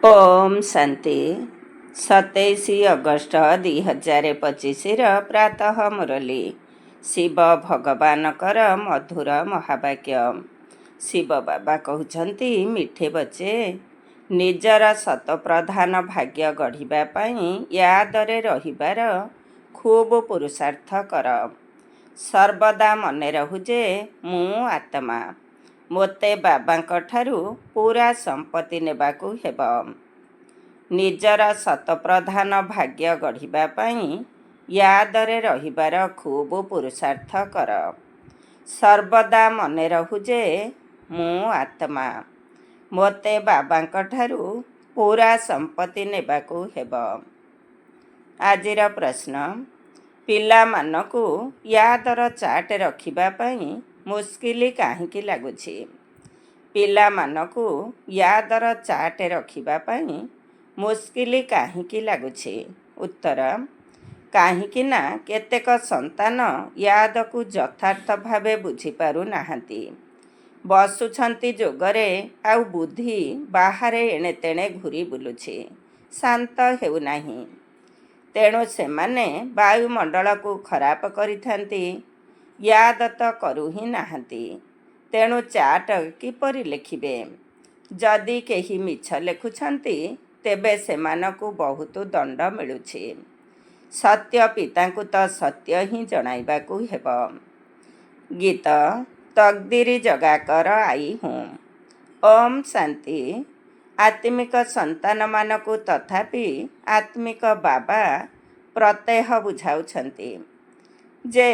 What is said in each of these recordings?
Om Shanti 27 August 2025 प्रातः मुरली शिव भगवानकर मधुर महावाक्य। शिव बाबा कहते मिठे बच्चे निजर शतप्रधान भाग्य गढ़िबा पाई यादरे रहिबार खूब पुरुषार्थ कर। सर्वदा मने रहु जे मु आत्मा, ମୋତେ ବାବାଙ୍କ ଠାରୁ ପୂରା ସମ୍ପତ୍ତି ନେବାକୁ ହେବ। ନିଜର ଶତପ୍ରଧାନ ଭାଗ୍ୟ ଗଢ଼ିବା ପାଇଁ ୟାଦରେ ରହିବାର ଖୁବ୍ ପୁରୁଷାର୍ଥ କର। ସର୍ବଦା ମନେ ରହୁ ଯେ ମୁଁ ଆତ୍ମା, ମୋତେ ବାବାଙ୍କ ଠାରୁ ପୂରା ସମ୍ପତ୍ତି ନେବାକୁ ହେବ। ଆଜିର ପ୍ରଶ୍ନ, ପିଲାମାନଙ୍କୁ ୟାଦର ଚାର୍ଟ ରଖିବା ପାଇଁ ମୁସ୍କିଲ କାହିଁକି ଲାଗୁଛି? ପିଲାମାନଙ୍କୁ ୟାଦର ଚାର୍ଟ ରଖିବା ପାଇଁ ମୁସ୍କିଲ କାହିଁକି ଲାଗୁଛି? ଉତ୍ତର, କାହିଁକି ନା କେତେକ ସନ୍ତାନ ୟାଦକୁ ଯଥାର୍ଥ ଭାବେ ବୁଝିପାରୁନାହାନ୍ତି। ବସୁଛନ୍ତି ଯୋଗରେ, ଆଉ ବୁଦ୍ଧି ବାହାରେ ଏଣେ ତେଣେ ଘୁରି ବୁଲୁଛି, ଶାନ୍ତ ହେଉନାହିଁ। ତେଣୁ ସେମାନେ ବାୟୁମଣ୍ଡଳକୁ ଖରାପ କରିଥାନ୍ତି। ୟାଦ ତ କରୁ ହିଁ ନାହାନ୍ତି, ତେଣୁ ଚାର୍ଟ କିପରି ଲେଖିବେ? ଯଦି କେହି ମିଛ ଲେଖୁଛନ୍ତି, ତେବେ ସେମାନଙ୍କୁ ବହୁତ ଦଣ୍ଡ ମିଳୁଛି। ସତ୍ୟ ପିତାଙ୍କୁ ତ ସତ୍ୟ ହିଁ ଜଣାଇବାକୁ ହେବ। ଗୀତ ତକଦିର ଜଗାକର ଆଇ ହୁଁ। ଓମ୍ ଶାନ୍ତି। ଆତ୍ମିକ ସନ୍ତାନମାନଙ୍କୁ ତଥାପି ଆତ୍ମିକ ବାବା ପ୍ରତ୍ୟହ ବୁଝାଉଛନ୍ତି ଯେ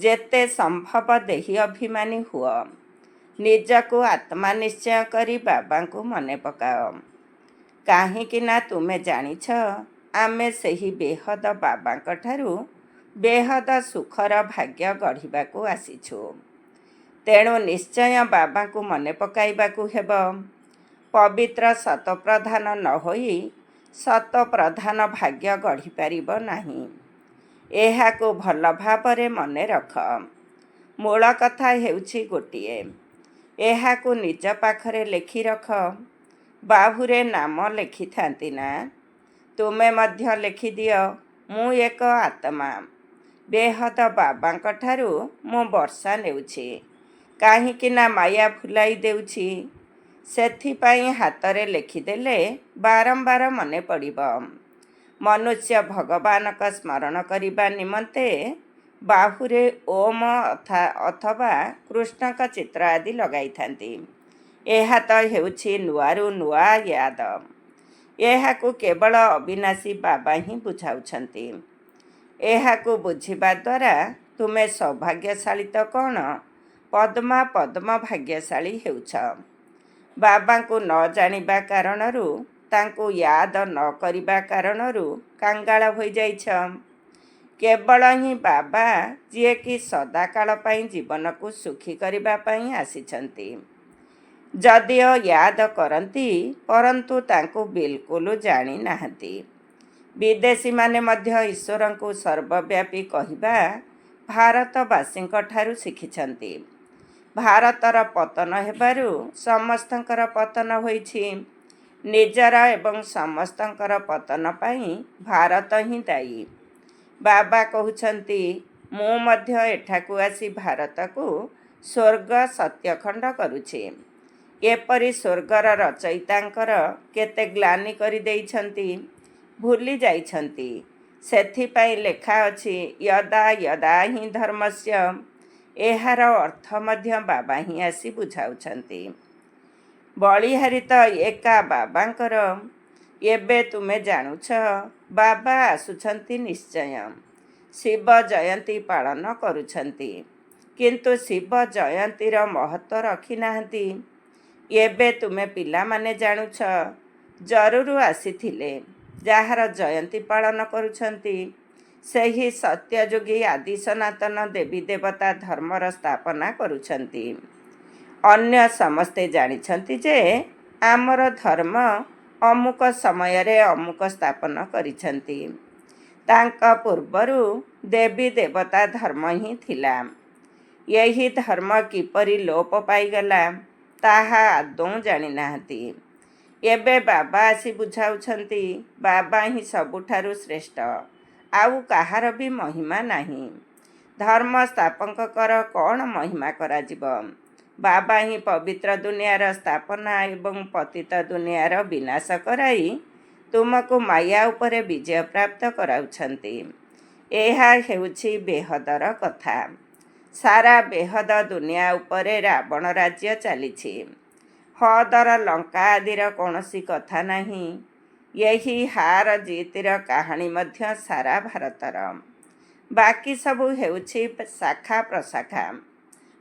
ଯେତେ ସମ୍ଭବ ଦେହୀ ଅଭିମାନୀ ହୁଅ। ନିଜକୁ ଆତ୍ମା ନିଶ୍ଚୟ କରି ବାବାଙ୍କୁ ମନେ ପକାଅ। କାହିଁକି ନା ତୁମେ ଜାଣିଛ ଆମେ ସେହି ବେହଦ ବାବାଙ୍କ ଠାରୁ ବେହଦ ସୁଖର ଭାଗ୍ୟ ଗଢ଼ିବାକୁ ଆସିଛୁ। ତେଣୁ ନିଶ୍ଚୟ ବାବାଙ୍କୁ ମନେ ପକାଇବାକୁ ହେବ। ପବିତ୍ର ଶତପ୍ରଧାନ ନ ହୋଇ ଶତପ୍ରଧାନ ଭାଗ୍ୟ ଗଢ଼ିପାରିବ ନାହିଁ। ଏହାକୁ ଭଲ ଭାବରେ ମନେ ରଖ। ମୂଳ କଥା ହେଉଛି ଗୋଟିଏ। ଏହାକୁ ନିଜ ପାଖରେ ଲେଖି ରଖ। ବାହୁରେ ନାମ ଲେଖିଥାନ୍ତି ନା? ତୁମେ ମଧ୍ୟ ଲେଖିଦିଅ, ମୁଁ ଏକ ଆତ୍ମା। ବେହଦ ବାବାଙ୍କ ଠାରୁ ମୁଁ ବର୍ଷା ନେଉଛି। କାହିଁକି ନା ମାୟା ଭୁଲାଇ ଦେଉଛି। ସେଥିପାଇଁ ହାତରେ ଲେଖିଦେଲେ ବାରମ୍ବାର ମନେ ପଡ଼ିବ। ମନୁଷ୍ୟ ଭଗବାନଙ୍କ ସ୍ମରଣ କରିବା ନିମନ୍ତେ ବାହୁରେ ଓମ ଅଥବା କୃଷ୍ଣଙ୍କ ଚିତ୍ର ଆଦି ଲଗାଇଥାନ୍ତି। ଏହା ତ ହେଉଛି ନୂଆରୁ ନୂଆ ୟାଦ। ଏହାକୁ କେବଳ ଅବିନାଶୀ ବାବା ହିଁ ବୁଝାଉଛନ୍ତି। ଏହାକୁ ବୁଝିବା ଦ୍ୱାରା ତୁମେ ସୌଭାଗ୍ୟଶାଳୀ ତ କ'ଣ, ପଦ୍ମା ପଦ୍ମ ଭାଗ୍ୟଶାଳୀ ହେଉଛ। ବାବାଙ୍କୁ ନ ଜାଣିବା କାରଣରୁ, ତାଙ୍କୁ ୟାଦ ନ କରିବା କାରଣରୁ କାଙ୍ଗାଳ ହୋଇଯାଇଛ। କେବଳ ହିଁ ବାବା, ଯିଏକି ସଦାକାଳ ପାଇଁ ଜୀବନକୁ ସୁଖୀ କରିବା ପାଇଁ ଆସିଛନ୍ତି, ଯଦିଓ ୟାଦ କରନ୍ତି, ପରନ୍ତୁ ତାଙ୍କୁ ବିଲକୁଲ ଜାଣିନାହାନ୍ତି। ବିଦେଶୀମାନେ ମଧ୍ୟ ଈଶ୍ୱରଙ୍କୁ ସର୍ବବ୍ୟାପୀ କହିବା ଭାରତବାସୀଙ୍କ ଠାରୁ ଶିଖିଛନ୍ତି। ଭାରତର ପତନ ହେବାରୁ ସମସ୍ତଙ୍କର ପତନ ହୋଇଛି। ନିଜର ଏବଂ ସମସ୍ତଙ୍କର ପତନ ପାଇଁ ଭାରତ ହିଁ ଦାୟୀ। ବାବା କହୁଛନ୍ତି, ମୁଁ ମଧ୍ୟ ଏଠାକୁ ଆସି ଭାରତକୁ ସ୍ୱର୍ଗ ସତ୍ୟଖଣ୍ଡ କରୁଛି। ଏପରି ସ୍ୱର୍ଗର ରଚୟିତାଙ୍କର କେତେ ଗ୍ଲାନି କରିଦେଇଛନ୍ତି, ଭୁଲି ଯାଇଛନ୍ତି। ସେଥିପାଇଁ ଲେଖା ଅଛି ୟଦା ୟଦା ହିଁ ଧର୍ମସ୍ୟ। ଏହାର ଅର୍ଥ ମଧ୍ୟ ବାବା ହିଁ ଆସି ବୁଝାଉଛନ୍ତି। ବଳିହାରି ତ ଏକା ବାବାଙ୍କର। ଏବେ ତୁମେ ଜାଣୁଛ ବାବା ଆସୁଛନ୍ତି ନିଶ୍ଚୟ। ଶିବ ଜୟନ୍ତୀ ପାଳନ କରୁଛନ୍ତି, କିନ୍ତୁ ଶିବ ଜୟନ୍ତୀର ମହତ୍ତ୍ୱ ରଖିନାହାନ୍ତି। ଏବେ ତୁମେ ପିଲାମାନେ ଜାଣୁଛ। ଜରୁର ଆସିଥିଲେ, ଯାହାର ଜୟନ୍ତୀ ପାଳନ କରୁଛନ୍ତି, ସେହି ସତ୍ୟଯୋଗୀ ଆଦି ସନାତନ ଦେବୀ ଦେବତା ଧର୍ମର ସ୍ଥାପନା କରୁଛନ୍ତି। ଅନ୍ୟ ସମସ୍ତେ ଜାଣିଛନ୍ତି ଯେ ଆମର ଧର୍ମ ଅମୁକ ସମୟରେ ଅମୁକ ସ୍ଥାପନ କରିଛନ୍ତି। ତାଙ୍କ ପୂର୍ବରୁ ଦେବୀ ଦେବତା ଧର୍ମ ହିଁ ଥିଲା। ଏହି ଧର୍ମ କିପରି ଲୋପ ପାଇଗଲା, ତାହା ଆଦୌ ଜାଣିନାହାନ୍ତି। ଏବେ ବାବା ଆସି ବୁଝାଉଛନ୍ତି ବାବା ହିଁ ସବୁଠାରୁ ଶ୍ରେଷ୍ଠ, ଆଉ କାହାର ବି ମହିମା ନାହିଁ। ଧର୍ମ ସ୍ଥାପକଙ୍କର କ'ଣ ମହିମା କରାଯିବ? ବାବା ହିଁ ପବିତ୍ର ଦୁନିଆର ସ୍ଥାପନା ଏବଂ ପତିତ ଦୁନିଆର ବିନାଶ କରାଇ ତୁମକୁ ମାୟା ଉପରେ ବିଜୟ ପ୍ରାପ୍ତ କରାଉଛନ୍ତି। ଏହା ହେଉଛି ବେହଦର କଥା। ସାରା ବେହଦ ଦୁନିଆ ଉପରେ ରାବଣ ରାଜ୍ୟ ଚାଲିଛି। ହଦର ଲଙ୍କା ଆଦିର କୌଣସି କଥା ନାହିଁ। ଏହି ହାର ଜିତର କାହାଣୀ ମଧ୍ୟ ସାରା ଭାରତର। ବାକି ସବୁ ହେଉଛି ଶାଖା ପ୍ରଶାଖା।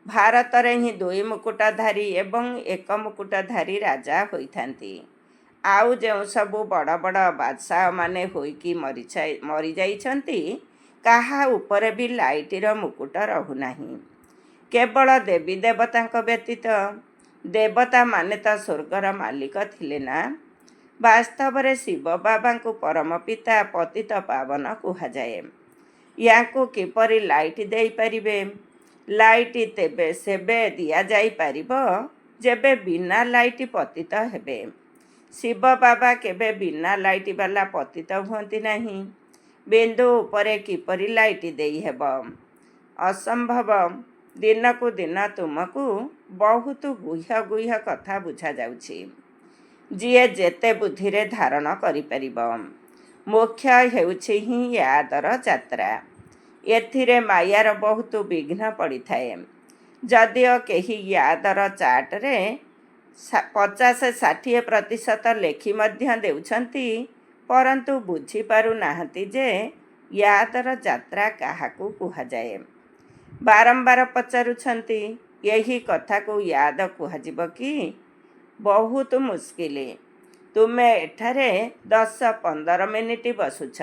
ଭାରତରେ ହିଁ 2 ମୁକୁଟଧାରୀ ଏବଂ 1 ମୁକୁଟଧାରୀ ରାଜା ହୋଇଥାନ୍ତି। ଆଉ ଯେଉଁ ସବୁ ବଡ଼ ବଡ଼ ବାଦଶାହମାନେ ହୋଇକି ମରିଯାଇଛନ୍ତି, କାହା ଉପରେ ବି ଲାଇଟିର ମୁକୁଟ ରହୁନାହିଁ। କେବଳ ଦେବୀ ଦେବତାଙ୍କ ବ୍ୟତୀତ। ଦେବତାମାନେ ତ ସ୍ୱର୍ଗର ମାଲିକ ଥିଲେ ନା। ବାସ୍ତବରେ ଶିବ ବାବାଙ୍କୁ ପରମ ପିତା ପତିତ ପାବନ କୁହାଯାଏ। ୟାଙ୍କୁ କିପରି ଲାଇଟ୍ ଦେଇପାରିବେ? ଲାଇଟ୍ ତେବେ ସେବେ ଦିଆଯାଇପାରିବ ଯେବେ ବିନା ଲାଇଟ୍ ପତିତ ହେବେ। ଶିବ ବାବା କେବେ ବିନା ଲାଇଟ୍ ବାଲା ପତିତ ହୁଅନ୍ତି ନାହିଁ। ବିନ୍ଦୁ ଉପରେ କିପରି ଲାଇଟ୍ ଦେଇହେବ? ଅସମ୍ଭବ। ଦିନକୁ ଦିନ ତୁମକୁ ବହୁତ ଗୁହ୍ୟ କଥା ବୁଝାଯାଉଛି, ଯିଏ ଯେତେ ବୁଦ୍ଧିରେ ଧାରଣ କରିପାରିବ। ମୁଖ୍ୟ ହେଉଛି ହିଁ ୟାଦର ଯାତ୍ରା। ଏଥିରେ ମାୟାର ବହୁତ ବିଘ୍ନ ପଡ଼ିଥାଏ। ଯଦିଓ କେହି ୟାଦର ଚାର୍ଟରେ 50-60% ଲେଖି ମଧ୍ୟ ଦେଉଛନ୍ତି, ପରନ୍ତୁ ବୁଝିପାରୁନାହାନ୍ତି ଯେ ୟାଦର ଯାତ୍ରା କାହାକୁ କୁହାଯାଏ। ବାରମ୍ବାର ପଚାରୁଛନ୍ତି, ଏହି କଥାକୁ ୟାଦ କୁହାଯିବ କି? ବହୁତ ମୁସ୍କିଲ। ତୁମେ ଏଠାରେ 10-15 ମିନିଟ୍ ବସୁଛ,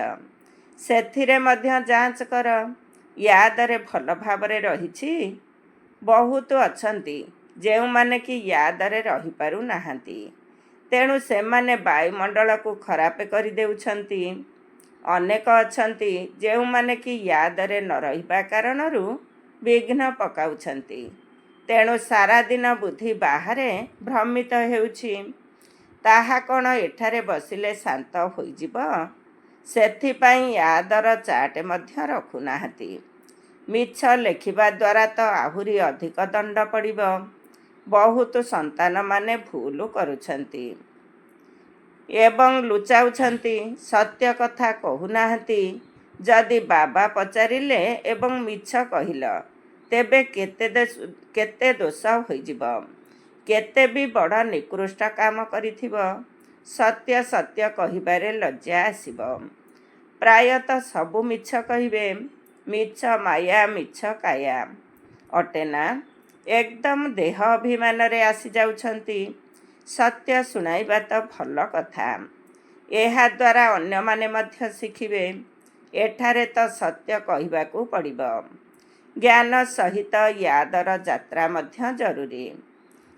ସେଥିରେ ମଧ୍ୟ ଯାଞ୍ଚ କର ୟାଦରେ ଭଲ ଭାବରେ ରହିଛି। ବହୁତ ଅଛନ୍ତି ଯେଉଁମାନେ କି ୟାଦରେ ରହିପାରୁନାହାନ୍ତି, ତେଣୁ ସେମାନେ ବାୟୁମଣ୍ଡଳକୁ ଖରାପ କରିଦେଉଛନ୍ତି। ଅନେକ ଅଛନ୍ତି ଯେଉଁମାନେ କି ୟାଦରେ ନ ରହିବା କାରଣରୁ ବିଘ୍ନ ପକାଉଛନ୍ତି, ତେଣୁ ସାରାଦିନ ବୁଦ୍ଧି ବାହାରେ ଭ୍ରମିତ ହେଉଛି। ତାହା କ'ଣ ଏଠାରେ ବସିଲେ ଶାନ୍ତ ହୋଇଯିବ? ସେଥିପାଇଁ ୟାଦର ଚାର୍ଟ ମଧ୍ୟ ରଖୁନାହାନ୍ତି। ମିଛ ଲେଖିବା ଦ୍ୱାରା ତ ଆହୁରି ଅଧିକ ଦଣ୍ଡ ପଡ଼ିବ। ବହୁତ ସନ୍ତାନମାନେ ଭୁଲ କରୁଛନ୍ତି ଏବଂ ଲୁଚାଉଛନ୍ତି, ସତ୍ୟ କଥା କହୁନାହାନ୍ତି। ଯଦି ବାବା ପଚାରିଲେ ଏବଂ ମିଛ କହିଲ, ତେବେ କେତେ ଦୋଷ ହୋଇଯିବ। କେତେ ବି ବଡ଼ ନିକୃଷ୍ଟ କାମ କରିଥିବ। ସତ୍ୟ ସତ୍ୟ କହିବାରେ ଲଜ୍ଜା ଆସିବ। ପ୍ରାୟତଃ ସବୁ ମିଛ କହିବେ। ମିଛ ମାୟା ମିଛ କାୟା ଅଟେ ନା? ଏକଦମ ଦେହ ଅଭିମାନରେ ଆସିଯାଉଛନ୍ତି। ସତ୍ୟ ଶୁଣାଇବା ତ ଭଲ କଥା, ଏହାଦ୍ୱାରା ଅନ୍ୟମାନେ ମଧ୍ୟ ଶିଖିବେ। ଏଠାରେ ତ ସତ୍ୟ କହିବାକୁ ପଡ଼ିବ। ଜ୍ଞାନ ସହିତ ୟାଦର ଯାତ୍ରା ମଧ୍ୟ ଜରୁରୀ।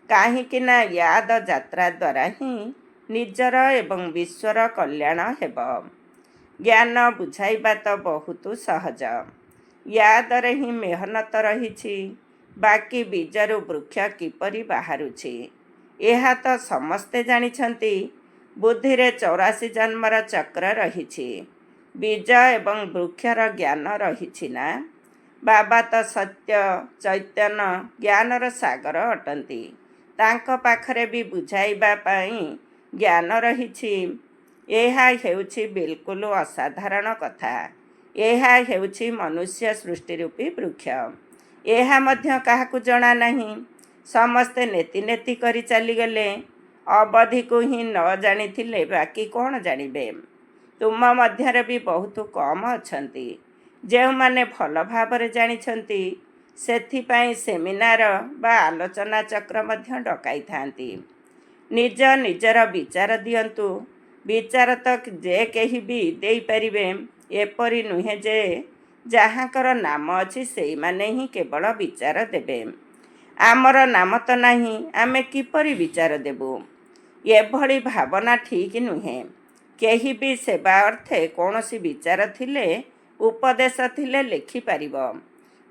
କାହିଁକି ନା ୟାଦ ଯାତ୍ରା ଦ୍ୱାରା ହିଁ ନିଜର ଏବଂ ବିଶ୍ୱର କଲ୍ୟାଣ ହେବ। ଜ୍ଞାନ ବୁଝାଇବା ତ ବହୁତ ସହଜ। ୟାଦରେ ହିଁ ମେହନତ ରହିଛି। ବାକି ବୀଜରୁ ବୃକ୍ଷ କିପରି ବାହାରୁଛି, ଏହା ତ ସମସ୍ତେ ଜାଣିଛନ୍ତି। ବୁଦ୍ଧିରେ 84 ଜନ୍ମର ଚକ୍ର ରହିଛି। ବୀଜ ଏବଂ ବୃକ୍ଷର ଜ୍ଞାନ ରହିଛି ନା? ବାବା ତ ସତ୍ୟ ଚୈତନ୍ୟ ଜ୍ଞାନର ସାଗର ଅଟନ୍ତି। ତାଙ୍କ ପାଖରେ ବି ବୁଝାଇବା ପାଇଁ ଜ୍ଞାନ ରହିଛି। ଏହା ହେଉଛି ବିଲକୁଲ ଅସାଧାରଣ କଥା। ଏହା ହେଉଛି ମନୁଷ୍ୟ ସୃଷ୍ଟି ରୂପୀ ବୃକ୍ଷ। ଏହା ମଧ୍ୟ କାହାକୁ ଜଣା ନାହିଁ। ସମସ୍ତେ ନେତି ନେତି କରି ଚାଲିଗଲେ। ଅବଧିକୁ ହିଁ ନ ଜାଣିଥିଲେ ବାକି କ'ଣ ଜାଣିବେ? ତୁମ ମଧ୍ୟରେ ବି ବହୁତ କମ୍ ଅଛନ୍ତି ଯେଉଁମାନେ ଭଲ ଭାବରେ ଜାଣିଛନ୍ତି। ସେଥିପାଇଁ ସେମିନାର ବା ଆଲୋଚନା ଚକ୍ର ମଧ୍ୟ ଡକାଇଥାନ୍ତି। ନିଜ ନିଜର ବିଚାର ଦିଅନ୍ତୁ। ବିଚାର ତ ଯେ କେହି ବି ଦେଇପାରିବେ। ଏପରି ନୁହେଁ ଯେ ଯାହାଙ୍କର ନାମ ଅଛି ସେଇମାନେ ହିଁ କେବଳ ବିଚାର ଦେବେ। ଆମର ନାମ ତ ନାହିଁ, ଆମେ କିପରି ବିଚାର ଦେବୁ? ଏଭଳି ଭାବନା ଠିକ୍ ନୁହେଁ। କେହି ବି ସେବା ଅର୍ଥେ କୌଣସି ବିଚାର ଥିଲେ, ଉପଦେଶ ଥିଲେ ଲେଖିପାରିବ।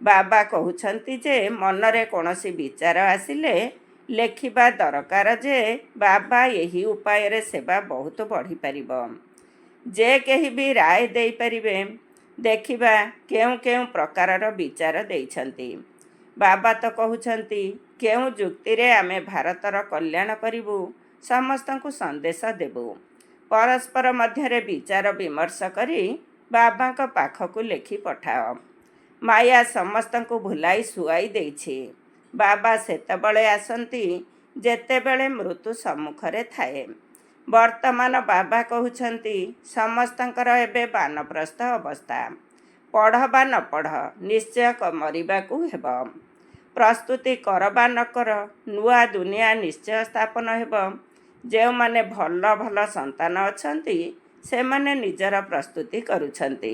ବାବା କହୁଛନ୍ତି ଯେ ମନରେ କୌଣସି ବିଚାର ଆସିଲେ ଲେଖିବା ଦରକାର ଯେ ବାବା ଏହି ଉପାୟରେ ସେବା ବହୁତ ବଢ଼ିପାରିବ। ଯେ କେହି ବି ରାୟ ଦେଇପାରିବେ। ଦେଖିବା କେଉଁ କେଉଁ ପ୍ରକାରର ବିଚାର ଦେଇଛନ୍ତି। ବାବା ତ କହୁଛନ୍ତି କେଉଁ ଯୁକ୍ତିରେ ଆମେ ଭାରତର କଲ୍ୟାଣ କରିବୁ, ସମସ୍ତଙ୍କୁ ସନ୍ଦେଶ ଦେବୁ। ପରସ୍ପର ମଧ୍ୟରେ ବିଚାର ବିମର୍ଶ କରି ବାବାଙ୍କ ପାଖକୁ ଲେଖି ପଠାଅ। ମାୟା ସମସ୍ତଙ୍କୁ ଭୁଲାଇ ଶୁଆଇ ଦେଇଛି। ବାବା ସେତେବେଳେ ଆସନ୍ତି ଯେତେବେଳେ ମୃତ୍ୟୁ ସମ୍ମୁଖରେ ଥାଏ। ବର୍ତ୍ତମାନ ବାବା କହୁଛନ୍ତି ସମସ୍ତଙ୍କର ଏବେ ବାନପ୍ରସ୍ଥ ଅବସ୍ଥା। ପଢ଼ ବା ନ ପଢ଼, ନିଶ୍ଚୟ ମରିବାକୁ ହେବ। ପ୍ରସ୍ତୁତି କର ବା ନ କର, ନୂଆ ଦୁନିଆ ନିଶ୍ଚୟ ସ୍ଥାପନ ହେବ। ଯେଉଁମାନେ ଭଲ ଭଲ ସନ୍ତାନ ଅଛନ୍ତି ସେମାନେ ନିଜର ପ୍ରସ୍ତୁତି କରୁଛନ୍ତି।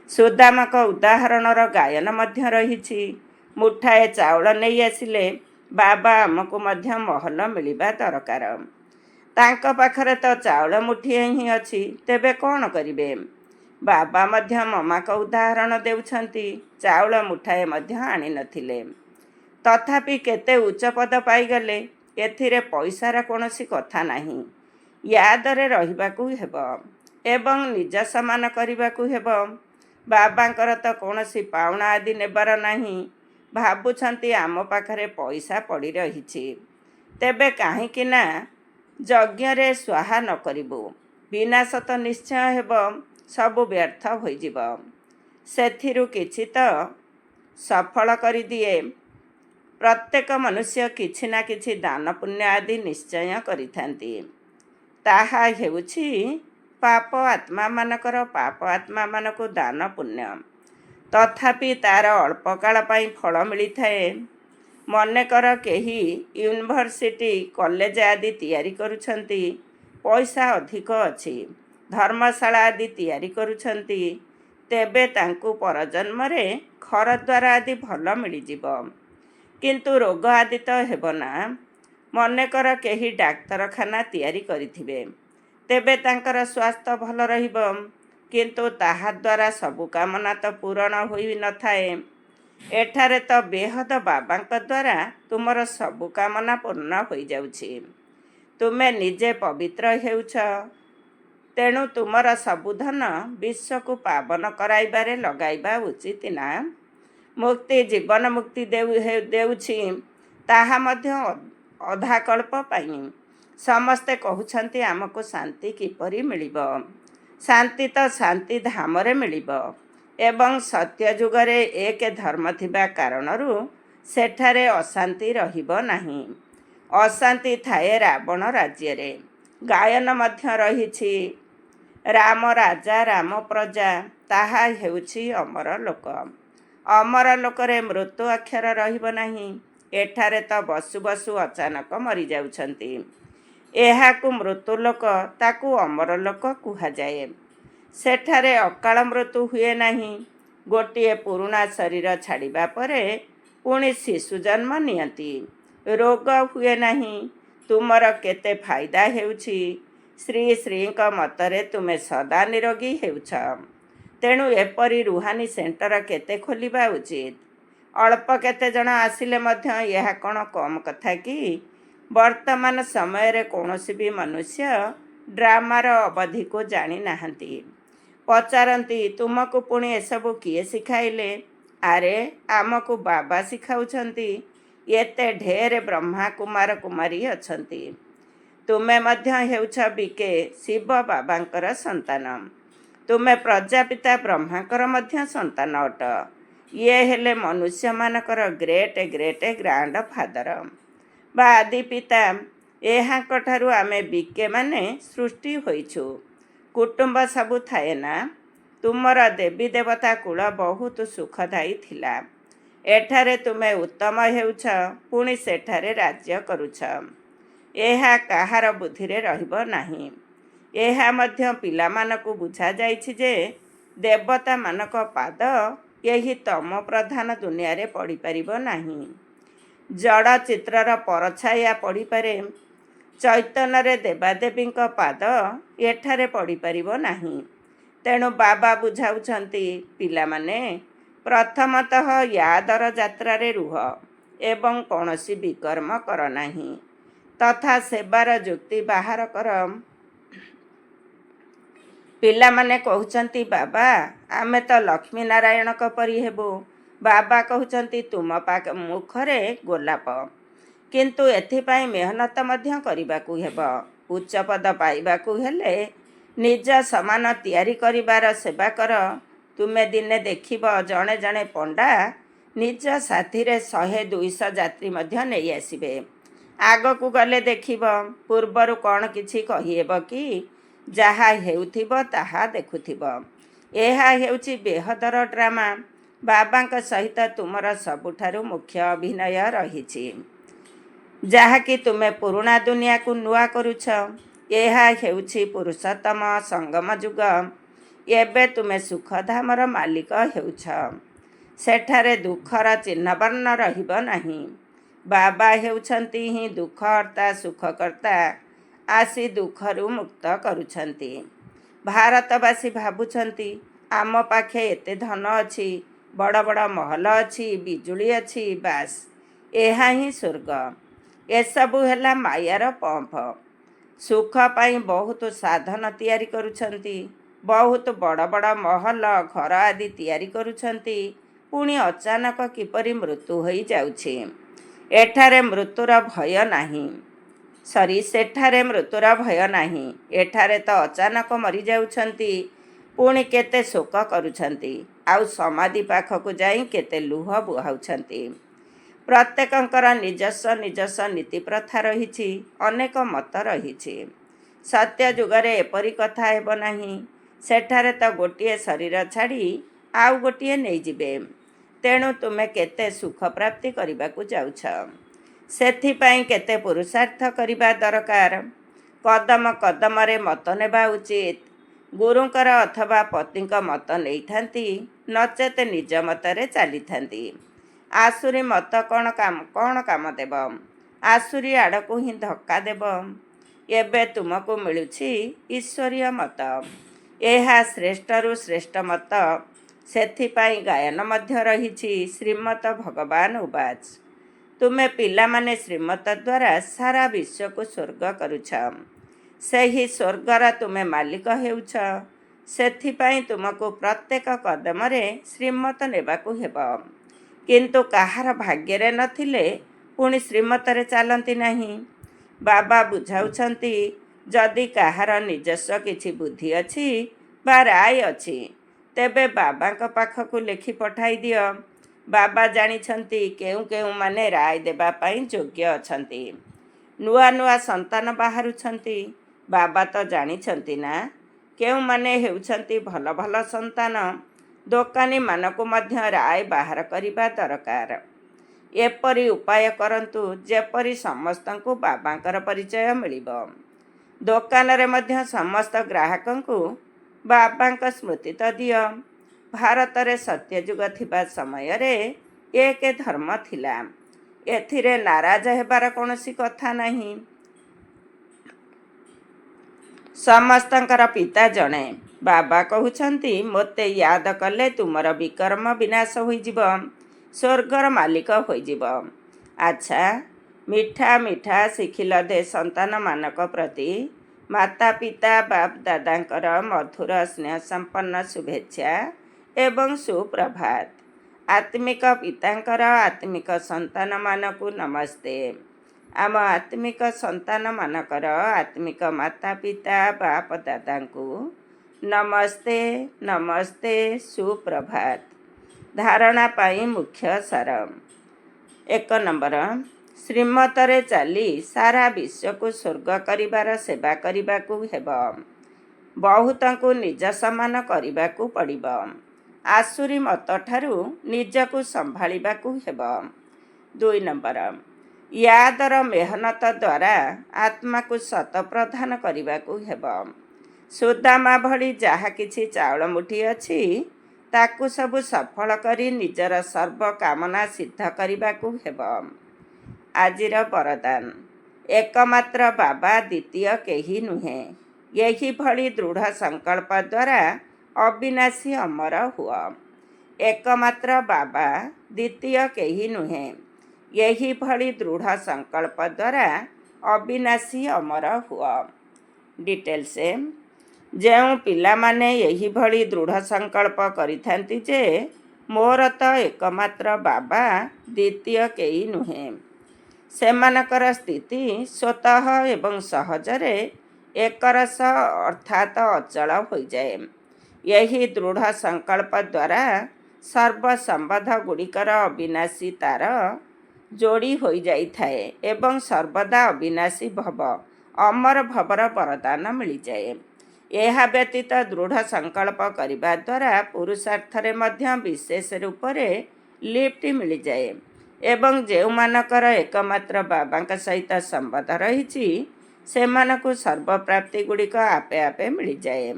ସୁଦାମଙ୍କ ଉଦାହରଣର ଗାୟନ ମଧ୍ୟ ରହିଛି। ମୁଠାଏ ଚାଉଳ ନେଇ ଆସିଲେ ବାବା ଆମକୁ ମଧ୍ୟ ମହଲ ମିଳିବା ଦରକାର। ତାଙ୍କ ପାଖରେ ତ ଚାଉଳ ମୁଠିଏ ହିଁ ଅଛି, ତେବେ କ'ଣ କରିବେ? ବାବା ମଧ୍ୟ ମମାଙ୍କ ଉଦାହରଣ ଦେଉଛନ୍ତି। ଚାଉଳ ମୁଠାଏ ମଧ୍ୟ ଆଣିନଥିଲେ, ତଥାପି କେତେ ଉଚ୍ଚ ପଦ ପାଇଗଲେ। ଏଥିରେ ପଇସାର କୌଣସି କଥା ନାହିଁ। ୟାଦରେ ରହିବାକୁ ହେବ ଏବଂ ନିଜ ସମାନ କରିବାକୁ ହେବ। ବାବାଙ୍କର ତ କୌଣସି ପାଉଣା ଆଦି ନେବାର ନାହିଁ। ଭାବୁଛନ୍ତି ଆମ ପାଖରେ ପଇସା ପଡ଼ି ରହିଛି, ତେବେ କାହିଁକି ନା ଯଜ୍ଞରେ ସ୍ୱାହା ନ କରିବୁ? ବିନାଶ ତ ନିଶ୍ଚୟ ହେବ, ସବୁ ବ୍ୟର୍ଥ ହୋଇଯିବ। ସେଥିରୁ କିଛି ତ ସଫଳ କରିଦିଏ। ପ୍ରତ୍ୟେକ ମନୁଷ୍ୟ କିଛି ନା କିଛି ଦାନ ପୁଣ୍ୟ ଆଦି ନିଶ୍ଚୟ କରିଥାନ୍ତି। ତାହା ହେଉଛି ପାପ ଆତ୍ମାମାନଙ୍କର ପାପ ଆତ୍ମାମାନଙ୍କୁ ଦାନ ପୁଣ୍ୟ। ତଥାପି ତା'ର ଅଳ୍ପ କାଳ ପାଇଁ ଫଳ ମିଳିଥାଏ। ମନେକର କେହି ୟୁନିଭର୍ସିଟି କଲେଜ ଆଦି ତିଆରି କରୁଛନ୍ତି, ପଇସା ଅଧିକ ଅଛି, ଧର୍ମଶାଳା ଆଦି ତିଆରି କରୁଛନ୍ତି, ତେବେ ତାଙ୍କୁ ପରଜନ୍ମରେ ଘରଦ୍ୱାର ଆଦି ଭଲ ମିଳିଯିବ। କିନ୍ତୁ ରୋଗ ଆଦି ତ ହେବ ନା। ମନେକର କେହି ଡାକ୍ତରଖାନା ତିଆରି କରିଥିବେ, ତେବେ ତାଙ୍କର ସ୍ୱାସ୍ଥ୍ୟ ଭଲ ରହିବ, କିନ୍ତୁ ତାହା ଦ୍ୱାରା ସବୁ କାମନା ତ ପୂରଣ ହୋଇନଥାଏ। ଏଠାରେ ତ ବେହଦ ବାବାଙ୍କ ଦ୍ୱାରା ତୁମର ସବୁ କାମନା ପୂର୍ଣ୍ଣ ହୋଇଯାଉଛି। ତୁମେ ନିଜେ ପବିତ୍ର ହେଉଛ, ତେଣୁ ତୁମର ସବୁ ଧନ ବିଶ୍ୱକୁ ପାବନ କରାଇବାରେ ଲଗାଇବା ଉଚିତ ନା? ମୁକ୍ତି ଜୀବନ ମୁକ୍ତି ଦେଉଛି, ତାହା ମଧ୍ୟ ଅଧାକଳ୍ପ ପାଇଁ। ସମସ୍ତେ କହୁଛନ୍ତି ଆମକୁ ଶାନ୍ତି କିପରି ମିଳିବ? ଶାନ୍ତି ତ ଶାନ୍ତି ଧାମରେ ମିଳିବ ଏବଂ ସତ୍ୟ ଯୁଗରେ ଏକ ଧର୍ମ ଥିବା କାରଣରୁ ସେଠାରେ ଅଶାନ୍ତି ରହିବ ନାହିଁ। ଅଶାନ୍ତି ଥାଏ ରାବଣ ରାଜ୍ୟରେ। ଗାୟନ ମଧ୍ୟ ରହିଛି, ରାମ ରାଜା ରାମ ପ୍ରଜା, ତାହା ହେଉଛି ଅମର ଲୋକ। ଅମର ଲୋକରେ ମୃତ୍ୟୁ ଅକ୍ଷର ରହିବ ନାହିଁ। ଏଠାରେ ତ ବସୁ ବସୁ ଅଚାନକ ମରିଯାଉଛନ୍ତି। ଏହାକୁ ମୃତ୍ୟୁଲୋକ, ତାକୁ ଅମର ଲୋକ କୁହାଯାଏ। ସେଠାରେ ଅକାଳ ମୃତ୍ୟୁ ହୁଏ ନାହିଁ। ଗୋଟିଏ ପୁରୁଣା ଶରୀର ଛାଡ଼ିବା ପରେ ପୁଣି ଶିଶୁ ଜନ୍ମ ନିଅନ୍ତି। ରୋଗ ହୁଏ ନାହିଁ। ତୁମର କେତେ ଫାଇଦା ହେଉଛି। ଶ୍ରୀ ଶ୍ରୀଙ୍କ ମତରେ ତୁମେ ସଦା ନିରୋଗୀ ହେଉଛ। ତେଣୁ ଏପରି ରୁହାନୀ ସେଣ୍ଟର କେତେ ଖୋଲିବା ଉଚିତ। ଅଳ୍ପ କେତେ ଜଣ ଆସିଲେ ମଧ୍ୟ ଏହା କ'ଣ କମ୍ କଥା କି? ବର୍ତ୍ତମାନ ସମୟରେ କୌଣସି ବି ମନୁଷ୍ୟ ଡ୍ରାମାର ଅବଧିକୁ ଜାଣି ନାହାନ୍ତି। ପଚାରନ୍ତି ତୁମକୁ ପୁଣି ଏସବୁ କିଏ ଶିଖାଇଲେ? ଆରେ ଆମକୁ ବାବା ଶିଖାଉଛନ୍ତି। ଏତେ ଢେର ବ୍ରହ୍ମା କୁମାର କୁମାରୀ ଅଛନ୍ତି। ତୁମେ ମଧ୍ୟ ହେଉଛ ବିକେ ଶିବ ବାବାଙ୍କର ସନ୍ତାନ। ତୁମେ ପ୍ରଜାପିତା ବ୍ରହ୍ମାଙ୍କର ମଧ୍ୟ ସନ୍ତାନ ଅଟ। ଇଏ ହେଲେ ମନୁଷ୍ୟମାନଙ୍କର ଗ୍ରେଟ୍ ଗ୍ରାଣ୍ଡ ଫାଦର ବା ଆଦି ପିତା। ଏହାଙ୍କଠାରୁ ଆମେ ବିକେମାନେ ସୃଷ୍ଟି ହୋଇଛୁ। କୁଟୁମ୍ବ ସବୁ ଥାଏ ନା। ତୁମର ଦେବୀ ଦେବତା କୂଳ ବହୁତ ସୁଖଦାୟୀ ଥିଲା। ଏଠାରେ ତୁମେ ଉତ୍ତମ ହେଉଛ, ପୁଣି ସେଠାରେ ରାଜ୍ୟ କରୁଛ। ଏହା କାହାର ବୁଦ୍ଧିରେ ରହିବ ନାହିଁ। ଏହା ମଧ୍ୟ ପିଲାମାନଙ୍କୁ ବୁଝାଯାଇଛି ଯେ ଦେବତାମାନଙ୍କ ପାଦ ଏହି ତମ ପ୍ରଧାନ ଦୁନିଆରେ ପଡ଼ିପାରିବ ନାହିଁ। ଜଡ଼ ଚିତ୍ରର ପରଛାୟା ପଡ଼ିପାରେ, ଚୈତନ୍ୟରେ ଦେବାଦେବୀଙ୍କ ପାଦ ଏଠାରେ ପଡ଼ିପାରିବ ନାହିଁ। ତେଣୁ ବାବା ବୁଝାଉଛନ୍ତି ପିଲାମାନେ, ପ୍ରଥମତଃ ୟାଦର ଯାତ୍ରାରେ ରୁହ। ଏବଂ କୌଣସି ବିକର୍ମ କର ନାହିଁ ତଥା ସେବାର ଯୁକ୍ତି ବାହାର କର। ପିଲାମାନେ କହୁଛନ୍ତି, ବାବା ଆମେ ତ ଲକ୍ଷ୍ମୀ ନାରାୟଣଙ୍କ ପରି ହେବୁ। ବାବା କହୁଛନ୍ତି, ତୁମ ମୁଖରେ ଗୋଲାପ, କିନ୍ତୁ ଏଥିପାଇଁ ମେହନତ ମଧ୍ୟ କରିବାକୁ ହେବ। ଉଚ୍ଚ ପଦ ପାଇବାକୁ ହେଲେ ନିଜ ସମାନ ତିଆରି କରିବାର ସେବା କର। ତୁମେ ଦିନେ ଦେଖିବ ଜଣେ ଜଣେ ପଣ୍ଡା ନିଜ ସାଥିରେ 100-200 ଯାତ୍ରୀ ମଧ୍ୟ ନେଇ ଆସିବେ। ଆଗକୁ ଗଲେ ଦେଖିବ, ପୂର୍ବରୁ କ'ଣ କିଛି କହିହେବ କି? ଯାହା ହେଉଥିବ ତାହା ଦେଖୁଥିବ। ଏହା ହେଉଛି ବେହଦର ଡ୍ରାମା। ବାବାଙ୍କ ସହିତ ତୁମର ସବୁଠାରୁ ମୁଖ୍ୟ ଅଭିନୟ ରହିଛି, ଯାହାକି ତୁମେ ପୁରୁଣା ଦୁନିଆକୁ ନୂଆ କରୁଛ। ଏହା ହେଉଛି ପୁରୁଷୋତ୍ତମ ସଙ୍ଗମ ଯୁଗ। ଏବେ ତୁମେ ସୁଖଧାମର ମାଲିକ ହେଉଛ। ସେଠାରେ ଦୁଃଖର ଚିହ୍ନବର୍ଣ୍ଣ ରହିବ ନାହିଁ। ବାବା ହେଉଛନ୍ତି ହିଁ ଦୁଃଖ ହର୍ତ୍ତା ସୁଖକର୍ତ୍ତା, ଆସି ଦୁଃଖରୁ ମୁକ୍ତ କରୁଛନ୍ତି। ଭାରତବାସୀ ଭାବୁଛନ୍ତି ଆମ ପାଖେ ଏତେ ଧନ ଅଛି, ବଡ଼ ବଡ଼ ମହଲ ଅଛି, ବିଜୁଳି ଅଛି, ବାସ୍ ଏହା ହିଁ ସ୍ୱର୍ଗ। ଏସବୁ ହେଲା ମାୟାର ପମ୍ପ। ସୁଖ ପାଇଁ ବହୁତ ସାଧନ ତିଆରି କରୁଛନ୍ତି, ବହୁତ ବଡ଼ ବଡ଼ ମହଲ ଘର ଆଦି ତିଆରି କରୁଛନ୍ତି, ପୁଣି ଅଚାନକ କିପରି ମୃତ୍ୟୁ ହୋଇଯାଉଛି। ସେଠାରେ ମୃତ୍ୟୁର ଭୟ ନାହିଁ। ଏଠାରେ ତ ଅଚାନକ ମରିଯାଉଛନ୍ତି, ପୁଣି କେତେ ଶୋକ କରୁଛନ୍ତି, ଆଉ ସମାଧି ପାଖକୁ ଯାଇ କେତେ ଲୁହ ବୁହାଉଛନ୍ତି। ପ୍ରତ୍ୟେକଙ୍କର ନିଜସ୍ୱ ନୀତି ପ୍ରଥା ରହିଛି, ଅନେକ ମତ ରହିଛି। ସତ୍ୟ ଯୁଗରେ ଏପରି କଥା ହେବ ନାହିଁ। ସେଠାରେ ତ ଗୋଟିଏ ଶରୀର ଛାଡ଼ି ଆଉ ଗୋଟିଏ ନେଇଯିବେ। ତେଣୁ ତୁମେ କେତେ ସୁଖ ପ୍ରାପ୍ତି କରିବାକୁ ଯାଉଛ, ସେଥିପାଇଁ କେତେ ପୁରୁଷାର୍ଥ କରିବା ଦରକାର। କଦମ କଦମରେ ମତ ନେବା ଉଚିତ। ଗୁରୁଙ୍କର ଅଥବା ପତିଙ୍କ ମତ ନେଇଥାନ୍ତି, ନଚେତ ନିଜ ମତରେ ଚାଲିଥାନ୍ତି। ଆସୁରୀ ମତ କ'ଣ କାମ ଦେବ? ଆସୁରୀ ଆଡ଼କୁ ହିଁ ଧକ୍କା ଦେବ। ଏବେ ତୁମକୁ ମିଳୁଛି ଈଶ୍ୱରୀୟ ମତ। ଏହା ଶ୍ରେଷ୍ଠରୁ ଶ୍ରେଷ୍ଠ ମତ। ସେଥିପାଇଁ ଗାୟନ ମଧ୍ୟ ରହିଛି, ଶ୍ରୀମତ ଭଗବାନ ଉବାଚ। ତୁମେ ପିଲାମାନେ ଶ୍ରୀମତ ଦ୍ୱାରା ସାରା ବିଶ୍ୱକୁ ସ୍ୱର୍ଗ କରୁଛ। ସେହି ସ୍ୱର୍ଗର ତୁମେ ମାଲିକ ହେଉଛ। ସେଥିପାଇଁ ତୁମକୁ ପ୍ରତ୍ୟେକ କଦମରେ ଶ୍ରୀମତ ନେବାକୁ ହେବ। କିନ୍ତୁ କାହାର ଭାଗ୍ୟରେ ନଥିଲେ ପୁଣି ଶ୍ରୀମତରେ ଚାଲନ୍ତି ନାହିଁ। ବାବା ବୁଝାଉଛନ୍ତି, ଯଦି କାହାର ନିଜସ୍ୱ କିଛି ବୁଦ୍ଧି ଅଛି ବା ରାୟ ଅଛି, ତେବେ ବାବାଙ୍କ ପାଖକୁ ଲେଖି ପଠାଇ ଦିଅ। ବାବା ଜାଣିଛନ୍ତି କେଉଁମାନେ ରାୟ ଦେବା ପାଇଁ ଯୋଗ୍ୟ ଅଛନ୍ତି। ନୂଆ ନୂଆ ସନ୍ତାନ ବାହାରୁଛନ୍ତି। ବାବା ତ ଜାଣିଛନ୍ତି ନା କେଉଁମାନେ ହେଉଛନ୍ତି ଭଲ ଭଲ ସନ୍ତାନ। ଦୋକାନୀମାନଙ୍କୁ ମଧ୍ୟ ରାୟ ବାହାର କରିବା ଦରକାର। ଏପରି ଉପାୟ କରନ୍ତୁ ଯେପରି ସମସ୍ତଙ୍କୁ ବାବାଙ୍କର ପରିଚୟ ମିଳିବ। ଦୋକାନରେ ମଧ୍ୟ ସମସ୍ତ ଗ୍ରାହକଙ୍କୁ ବାବାଙ୍କ ସ୍ମୃତି ତ ଦିଅ। ଭାରତରେ ସତ୍ୟଯୁଗ ଥିବା ସମୟରେ ଏକ ଧର୍ମ ଥିଲା। ଏଥିରେ ନାରାଜ ହେବାର କୌଣସି କଥା ନାହିଁ। ସମସ୍ତଙ୍କର ପିତା ଜଣେ। ବାବା କହୁଛନ୍ତି, ମୋତେ ୟାଦ କଲେ ତୁମର ବିକର୍ମ ବିନାଶ ହୋଇଯିବ, ସ୍ୱର୍ଗର ମାଲିକ ହୋଇଯିବ। ଆଚ୍ଛା, ମିଠା ଶିଖିଲ ଦେ ସନ୍ତାନମାନଙ୍କ ପ୍ରତି ମାତା ପିତା ବାପ ଦାଦାଙ୍କର ମଧୁର ସ୍ନେହ ସମ୍ପନ୍ନ ଶୁଭେଚ୍ଛା ଏବଂ ସୁପ୍ରଭାତ। ଆତ୍ମିକ ପିତାଙ୍କର ଆତ୍ମିକ ସନ୍ତାନମାନଙ୍କୁ ନମସ୍ତେ। ଆମ ଆତ୍ମିକ ସନ୍ତାନମାନଙ୍କର ଆତ୍ମିକ ମାତା ପିତା ବାପ ଦାଦାଙ୍କୁ ନମସ୍ତେ ସୁପ୍ରଭାତ। ଧାରଣା ପାଇଁ ମୁଖ୍ୟ ସାର। 1 ନମ୍ବର, ଶ୍ରୀମତରେ ଚାଲି ସାରା ବିଶ୍ୱକୁ ସ୍ୱର୍ଗ କରିବାର ସେବା କରିବାକୁ ହେବ। ବହୁତଙ୍କୁ ନିଜ ସମାନ କରିବାକୁ ପଡ଼ିବ। ଆସୁରୀ ମତଠାରୁ ନିଜକୁ ସମ୍ଭାଳିବାକୁ ହେବ। 2 ନମ୍ବର, ୟାଦର ମେହନତ ଦ୍ୱାରା ଆତ୍ମାକୁ ସତ ପ୍ରଦାନ କରିବାକୁ ହେବ। ସୁଦାମା ଭଳି ଯାହା କିଛି ଚାଉଳ ମୁଠି ଅଛି, ତାକୁ ସବୁ ସଫଳ କରି ନିଜର ସର୍ବ କାମନା ସିଦ୍ଧ କରିବାକୁ ହେବ। ଆଜିର ବରଦାନ, ଏକମାତ୍ର ବାବା, ଦ୍ୱିତୀୟ କେହି ନୁହେଁ। ଏହିଭଳି ଦୃଢ଼ ସଂକଳ୍ପ ଦ୍ୱାରା ଅବିନାଶୀ ଅମର ହୁଅ। ଏକମାତ୍ର ବାବା, ଦ୍ୱିତୀୟ କେହି ନୁହେଁ। ଏହିଭଳି ଦୃଢ଼ ସଂକଳ୍ପ ଦ୍ୱାରା ଅବିନାଶୀ ଅମର ହୁଅ। ଡିଟେଲ୍ସ। ଯେଉଁ ପିଲାମାନେ ଏହିଭଳି ଦୃଢ଼ ସଂକଳ୍ପ କରିଥାନ୍ତି ଯେ ମୋର ତ ଏକମାତ୍ର ବାବା, ଦ୍ୱିତୀୟ କେହି ନୁହେଁ, ସେମାନଙ୍କର ସ୍ଥିତି ସ୍ୱତଃ ଏବଂ ସହଜରେ ଏକରସ ଅର୍ଥାତ୍ ଅଚଳ ହୋଇଯାଏ। ଏହି ଦୃଢ଼ ସଂକଳ୍ପ ଦ୍ୱାରା ସର୍ବସମ୍ବନ୍ଧ ଗୁଡ଼ିକର ଅବିନାଶୀ ତାର ଯୋଡ଼ି ହୋଇଯାଇଥାଏ ଏବଂ ସର୍ବଦା ଅବିନାଶୀ ଭବ, ଅମର ଭବର ବରଦାନ ମିଳିଯାଏ। ଏହା ବ୍ୟତୀତ ଦୃଢ଼ ସଂକଳ୍ପ କରିବା ଦ୍ୱାରା ପୁରୁଷାର୍ଥରେ ମଧ୍ୟ ବିଶେଷ ରୂପରେ ଲିଫ୍ଟ ମିଳିଯାଏ ଏବଂ ଯେଉଁମାନଙ୍କର ଏକମାତ୍ର ବାବାଙ୍କ ସହିତ ସମ୍ବନ୍ଧ ରହିଛି ସେମାନଙ୍କୁ ସର୍ବପ୍ରାପ୍ତି ଗୁଡ଼ିକ ଆପେ ଆପେ ମିଳିଯାଏ।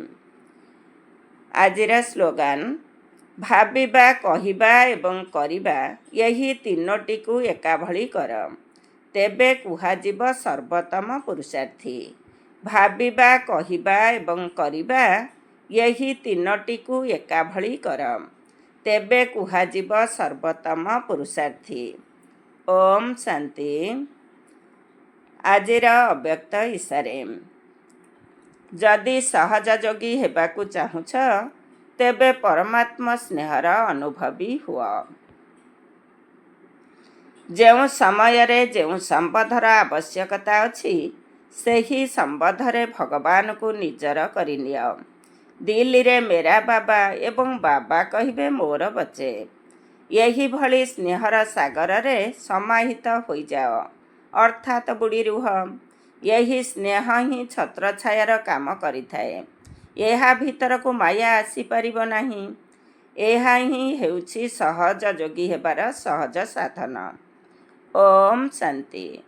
ଆଜିର ସ୍ଲୋଗାନ, ଭାବିବା, କହିବା ଏବଂ କରିବା ଏହି ତିନୋଟିକୁ ଏକାଭଳି କର, ତେବେ କୁହାଯିବ ସର୍ବୋତ୍ତମ ପୁରୁଷାର୍ଥୀ। ଭାବିବା, କହିବା ଏବଂ କରିବା ଏହି ତିନୋଟିକୁ ଏକାଭଳି କର, ତେବେ କୁହାଯିବ ସର୍ବୋତ୍ତମ ପୁରୁଷାର୍ଥୀ। ଓମ୍ ଶାନ୍ତି। ଆଜିର ଅବ୍ୟକ୍ତ ଇଶାରେ, ଯଦି ସହଜ ଯୋଗୀ ହେବାକୁ ଚାହୁଁଛ ତେବେ ପରମାତ୍ମା ସ୍ନେହର ଅନୁଭବୀ ହୁଅ। ଯେଉଁ ସମୟରେ ଯେଉଁ ସମ୍ବନ୍ଧର ଆବଶ୍ୟକତା ଅଛି ସେହି ସମ୍ବନ୍ଧରେ ଭଗବାନଙ୍କୁ ନିଜର କରିନିଅ। ଦିଲ୍ଲୀରେ ମେରା ବାବା ଏବଂ ବାବା କହିବେ ମୋର ବଚେ। ଏହିଭଳି ସ୍ନେହର ସାଗରରେ ସମାହିତ ହୋଇଯାଅ, ଅର୍ଥାତ୍ ବୁଡ଼ି ରୁହ। ଏହି ସ୍ନେହ ହିଁ ଛତ୍ରଛାୟାର କାମ କରିଥାଏ। ଏହା ଭିତରକୁ ମାୟା ଆସିପାରିବ ନାହିଁ। ଏହା ହିଁ ହେଉଛି ସହଜ ଯୋଗୀ ହେବାର ସହଜ ସାଧନ। ଓମ୍ ଶାନ୍ତି।